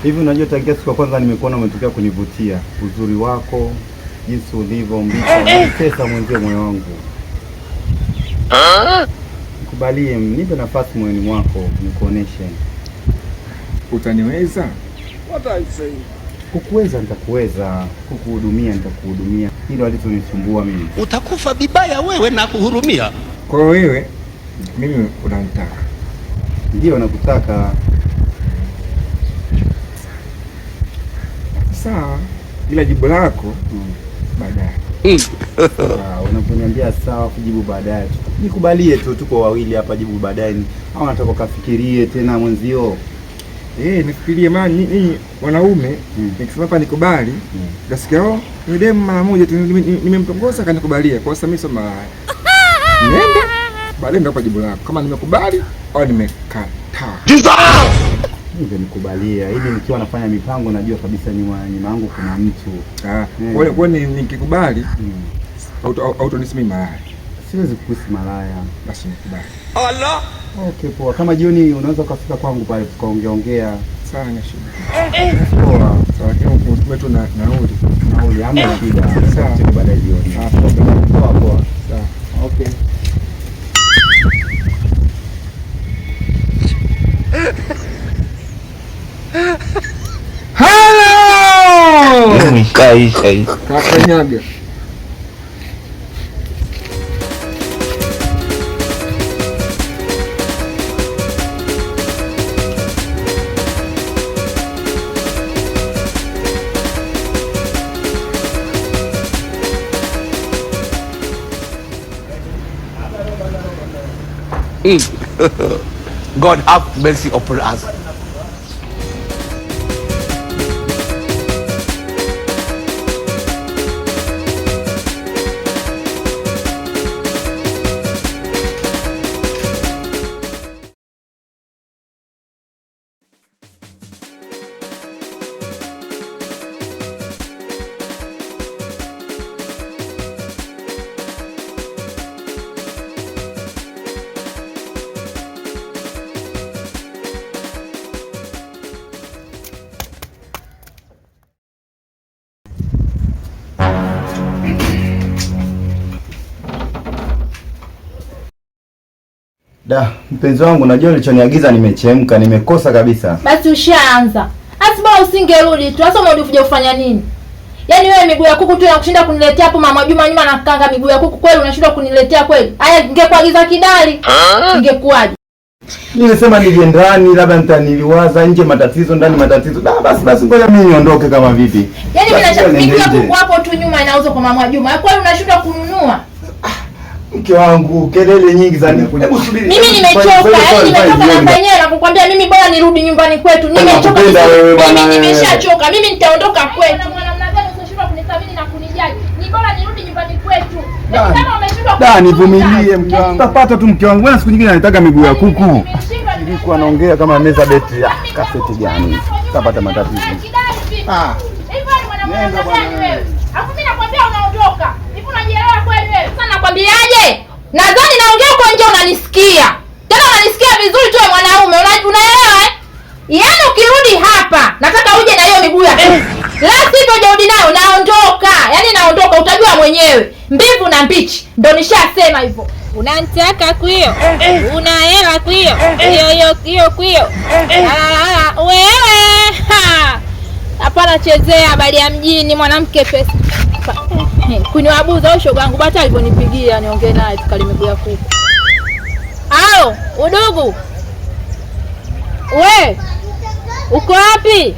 Hivi unajua tangia siku ya kwanza nimekuona umetokea kunivutia. Uzuri wako, jinsi ulivyo pesa mwenzio moyo wangu. Kubalie, nipe nafasi moyoni mwako nikuoneshe. Utaniweza? What I say? Kukuweza nitakuweza, kukuhudumia nitakuhudumia. Hilo halitonisumbua mimi. Utakufa vibaya wewe na kuhurumia. Kwa wewe mimi unanitaka. Ndio nakutaka. Sawa. Ila jibu lako baadaye. Unaponiambia sawa kujibu baadaye. Nikubalie tu, tuko wawili hapa, jibu baadaye. Au nataka kafikirie tena mwenzio? Nifikirie maana ni wanaume nikisema hapa nikubali. Nasikia ni demu mara moja tu nimemtongoza kanikubalia. Kwa sababu mimi sio malaya. Niende baadaye ndo jibu lako. Kama nimekubali au nimekataa. Nikubalia ili nikiwa nafanya mipango najua kabisa nyuma yangu kuna mtu. Kwa nikikubali autonisemi malaya. Siwezi kukusi malaya. Basi nikubali. Allah. Okay, poa. Kama jioni unaweza kufika kwangu pale tukaongea. Sawa, na shida. Poa. Sawa, kama tu na nauli hamna shida. Sawa, baadaye jioni. Poa poa. Sawa. Okay. Hello! Kai. Kakanyaga. God have mercy upon us. Da, mpenzi wangu najua ulichoniagiza nimechemka, nimekosa kabisa. Basi ushaanza. Asiba usingerudi tu. Sasa umerudi kuja kufanya nini? Yaani wewe miguu ya kuku tu inakushinda kuniletea hapo Mama Juma nyuma na kanga miguu ya kuku kweli unashindwa kuniletea kweli? Haya ningekuagiza kidali. Ingekuaje? Nimesema nije ndani labda niliwaza nje matatizo ndani matatizo. Da, basi ngoja mimi niondoke kama vipi. Yaani mimi nataka miguu ya kuku hapo tu nyuma inauzwa kwa Mama Juma. Kweli unashindwa kununua? Mke wangu, kelele nyingi za nini? Hebu subiri. Mimi nimechoka, yaani nimetoka na penyewe na kukwambia mimi bora nirudi nyumbani kwetu. Nimechoka. Mimi nimeshachoka. Mimi nitaondoka kwetu. Namna gani usishindwa kunithamini na kunijali? Ni bora nirudi nyumbani kwetu. Kama umeshindwa. Da, nivumilie mke wangu. Utapata tu mke wangu. Wewe siku nyingine anataka miguu ya kuku. Nilikuwa naongea kama meza beti. Kaseti gani? Utapata matatizo. Hivyo ni mwanamke gani wewe? Alafu mimi nakwambia unaondoka. Hivi unajielewa kweli wewe? Sasa nakwambiaje? Nadhani naongea huko nje unanisikia. Tena unanisikia vizuri tu wewe mwanaume. Unaelewa eh? Yaani ukirudi hapa, nataka uje na hiyo miguu ya kuku. La sivyo hujarudi nayo naondoka. Yaani naondoka utajua mwenyewe. Mbivu na mbichi. Ndio nishasema hivyo. Unanitaka kwio? Una hela kwio? Hiyo kwio. Wewe. Hapana chezea habari ya mjini mwanamke pesa. Kuniwabuza au shoga yangu bata aliponipigia niongee naye tukale miguu ya kuku. Hao, udugu. We. Uko wapi?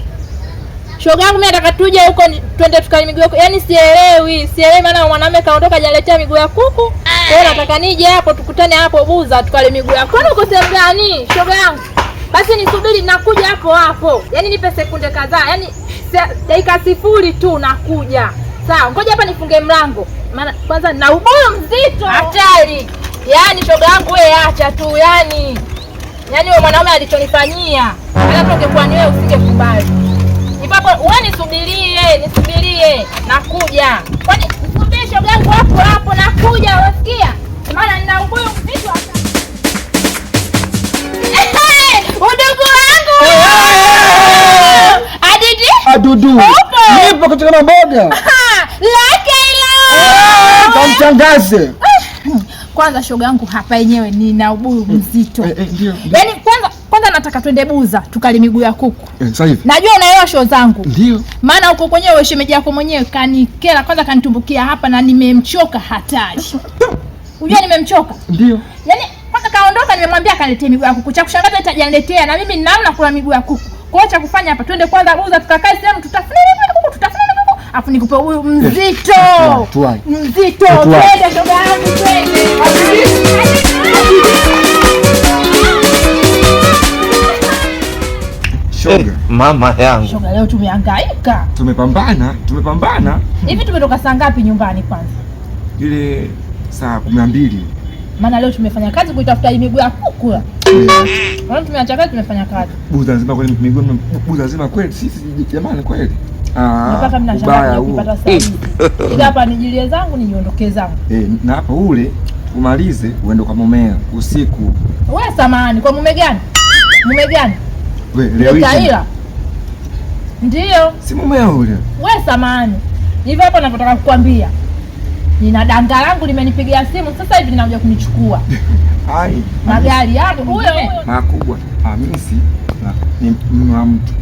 Shoga yangu mimi nataka tuje huko twende tukale miguu ya kuku. Yaani sielewi maana mwanamume kaondoka hajaletea miguu ya kuku. Kwa hiyo nataka nije hapo tukutane hapo Buza tukale miguu ya kuku. Kwani uko sehemu gani? Shoga yangu. Basi nisubiri nakuja hapo. Yaani nipe sekunde kadhaa. Yaani dakika 0 tu nakuja. Sawa, ngoja hapa nifunge mlango. Maana kwanza na uboyo mzito. Hatari. Yaani shoga yangu wewe acha tu yaani. Yaani wewe mwanaume alichonifanyia. Hata ungekuwa ni wewe usingekubali. Ipapo wewe nisubirie. Nakuja. Kwani nisubiri shoga yangu hapo nakuja unasikia? Maana nina uboyo mzito hapa. Udugu wangu. maboga. Lake hilo. Kamchangaze. Kwanza shoga yangu hapa yenyewe nina ubuyu mzito. Ndio. Yaani kwanza nataka twende Buza tukali miguu ya kuku. Sasa hivi. Najua unaelewa show zangu. Ndio. Maana huko kwenyewe shemeji yako mwenyewe kanikela kwanza kanitumbukia hapa na nimemchoka hatari. Unajua nimemchoka? Ndio. Yaani kwanza kaondoka nimemwambia kaniletee miguu ya kuku. Cha kushangaza itajaniletea na mimi ninaona kula miguu ya kuku. Kwa hiyo cha kufanya hapa twende kwanza Buza tukakae sehemu tutafune kuku afu nikupe huyu mzito. Mzito. Twende shoga yangu twende. Shoga. Mama yangu. Shoga leo tumehangaika. Tumepambana. Hivi tumetoka saa ngapi nyumbani kwanza? Ile saa 12. Maana leo tumefanya kazi kuitafuta hii miguu ya kuku. Maana tumeacha kazi tumefanya kazi. Buza nzima kweli miguu Buza nzima kweli sisi jamani kweli. Mpaka mna shamba kupata saa. Ila hapa nijilie zangu nijiondoke zangu. Na hapa ule umalize uende kwa mumea usiku. Wewe samahani kwa mume gani? Mume gani? Wewe leo hivi. Ndio. Si mumea ule. Wewe samahani. Hivi hapa ninataka kukwambia. Nina danga langu limenipigia simu sasa hivi linakuja kunichukua. Hai. Magari hapo huyo makubwa. Hamisi ni mume wa mtu.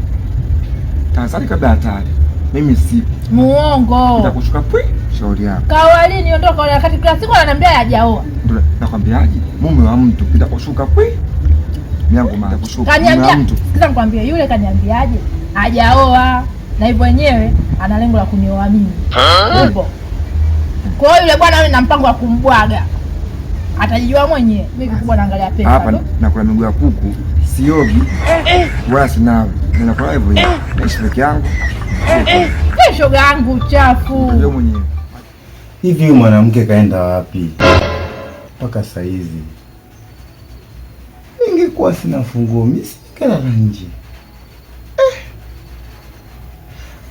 Tazari kabla hatari. Mimi si muongo. Nitakushuka pwi shauri yako. Kawali niondoka wakati kila siku ananiambia hajaoa. Ndio nakwambiaje? Mume wa mtu nitakushuka pwi. Miangu mara kushuka. Kaniambia mtu. Sikiza nikwambie yule kaniambiaje? Hajaoa. Na hivyo wenyewe ana lengo la kunioa mimi. Upo. Kwa hiyo yule bwana na mpango wa kumbwaga. Atajijua mwenyewe. Mimi kubwa naangalia pesa. Hapa nakula miguu ya kuku, siogi. Wala sinawe. Ninakula hivyo hivi. Naishi peke yangu. Shoga yangu chafu. Ndio mwenyewe. Hivi huyu mwanamke kaenda wapi? Mpaka saa hizi. Ningekuwa sina funguo, mimi sikala nje.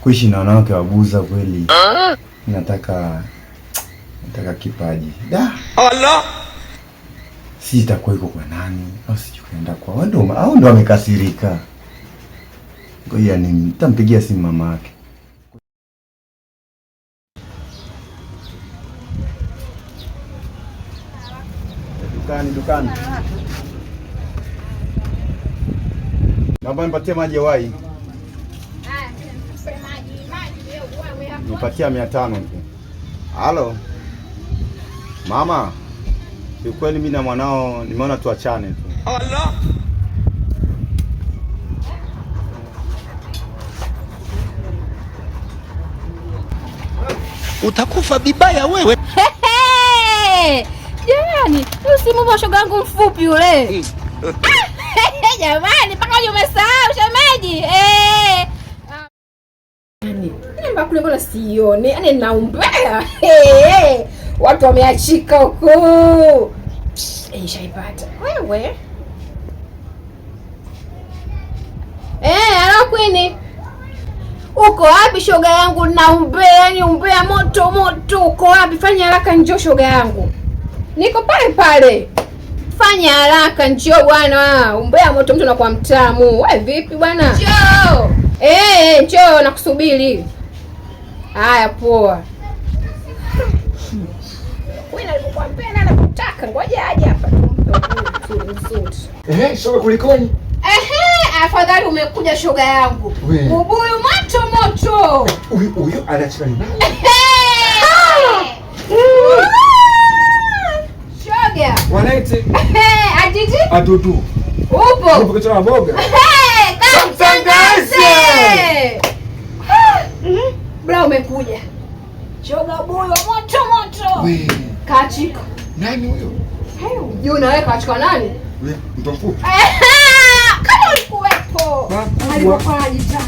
Kuishi na wanawake wa Buza kweli. Nataka kipaji. Da. Allah. Si itakuwa iko kwa nani? Au sijui kaenda kwa wao au ndo amekasirika. Ngoja nitampigia simu mama yake. Dukani. Naomba nipatie maji ya wai. Nipatia 500 tu. Halo. Mama. Ni kweli mimi na mwanao nimeona tuachane tu. Allah. Utakufa vibaya wewe. Jamani, usimume shoga yangu mfupi yule. Jamani, mpaka umesahau shemeji. Nyumba kule mbona sione? Yaani naumbea. Watu wameachika huko. Shaipata. Wewe. Halo Queen. Uko wapi shoga yangu? Naumbea, yani umbea moto moto. Uko wapi? Fanya haraka njoo shoga yangu. Niko pale pale. Fanya haraka njoo bwana. Umbea moto mtu anakuwa mtamu. Wewe vipi bwana? Njoo. Njoo nakusubiri. Haya poa. Wewe nilikukwambia na nakutaka. Ngoja aje hapa tumpe. Shoga kulikoni? Afadhali umekuja shoga yangu. Ubuyu moto moto. Huyu anachana nini? Shoga. Wanaite. Ajiji? Adudu. Upo. Upo kichwa boga. Kamtangaze. Bla umekuja. Shoga buyu moto moto. Wewe. Kachika. Nani huyo? Juu na wewe kachika nani? Wewe mtu mfupi. Kama ulikuwepo. Alikuwa anajitamba.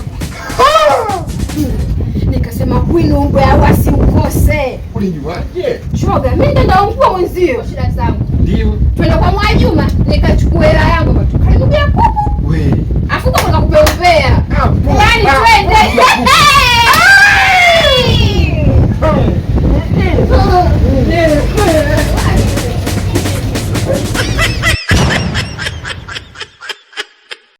Nikasema Queen umbe awasi ukose. Ulijuaje? Shoga, mimi ndo naungua mwenzio. Shida zangu. Ndio. Twende kwa Mwajuma nikachukua hela yangu kwa karibu ya kuku. Wewe. Afuka kwa kupeumbea. Yaani twende.